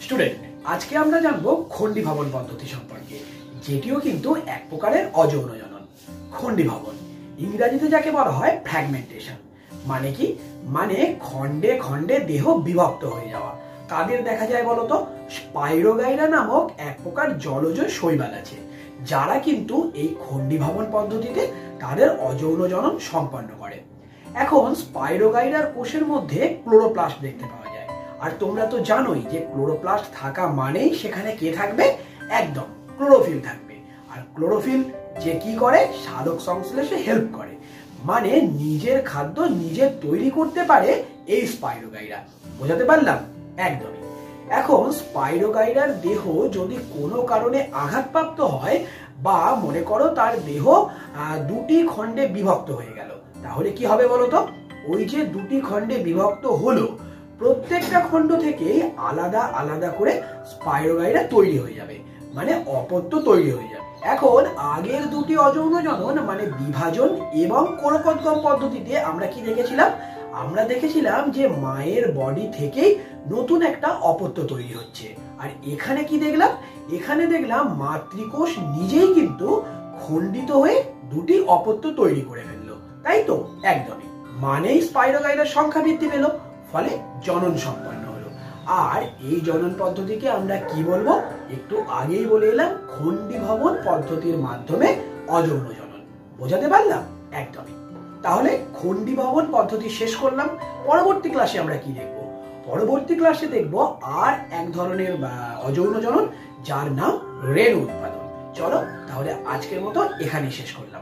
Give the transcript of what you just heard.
Student, আজকে আমরা জানবো খন্ডী ভবন পদ্ধতি সম্পর্কে, যেটিও কিন্তু এক প্রকারের অযৌন জনন। খন্ডী ভবন ইংরেজিতে যাকে বলা হয় ফ্র্যাগমেন্টেশন। মানে কি? মানে খণ্ডে খণ্ডে দেহ বিভক্ত হয়ে যাওয়া। কাদের দেখা যায় বলতো? স্পাইরোগাইরা নামক এক প্রকার জলজ শৈবাল আছে, যারা কিন্তু এই খন্ডী ভবন পদ্ধতিতে তাদের অযৌন জনন সম্পন্ন করে। এখন স্পাইরোগাইরার কোষের মধ্যে ক্লোরোপ্লাস্ট দেখতে পাওয়া যায়। আর তোমরা তো জানোই যে ক্লোরোপ্লাস্ট থাকা মানেই সেখানে কে থাকবে? একদম ক্লোরোফিল থাকবে। আর ক্লোরোফিল যে কি করে? সালোক সংশ্লেষে হেল্প করে। মানে নিজের খাদ্য নিজে তৈরি করতে পারে এই স্পাইরোগাইরা। বোঝাতে পারলাম? একদমই। এখন স্পাইরোগাইরার দেহ যদি কোনো কারণে আঘাতপ্রাপ্ত হয়, বা মনে করো তার দেহ দুটি খণ্ডে বিভক্ত হয়ে গেল, তাহলে কি হবে বলতো? ওই যে দুটি খণ্ডে বিভক্ত হলো, প্রত্যেকটা খণ্ড থেকে আলাদা আলাদা করে স্পাইরোগাইরা তৈরি হয়ে যাবে, মানে অপত্য তৈরি হয়ে যাবে। এখন আগের দুটি অযৌন জনন মানে বিভাজন এবং কোরকোদ্গম পদ্ধতিতে আমরা কি দেখেছিলাম? আমরা দেখেছিলাম যে মায়ের বডি থেকেই নতুন একটা অপত্য তৈরি হচ্ছে। আর এখানে কি দেখলাম? এখানে দেখলাম মাতৃকোষ নিজেই কিন্তু খণ্ডিত হয়ে দুটি অপত্য তৈরি করে ফেললো, তাই তো? একদমই। মানেই স্পাইরোগাইরার সংখ্যা বৃদ্ধি পেল, ফলে জনন সম্পন্ন হলো। আর এই জনন পদ্ধতিকে আমরা কি বলবো? একটু আগেই বলে এলাম, খন্ডী ভবন পদ্ধতির মাধ্যমে অযৌন জনন। বোঝাতে পারলাম? একদমই। তাহলে খন্ডী ভবন পদ্ধতি শেষ করলাম। পরবর্তী ক্লাসে আমরা কি দেখব? পরবর্তী ক্লাসে দেখব আর এক ধরনের অযৌন জনন, যার নাম রেণু উৎপাদন। চলো তাহলে আজকের মতো এখানেই শেষ করলাম।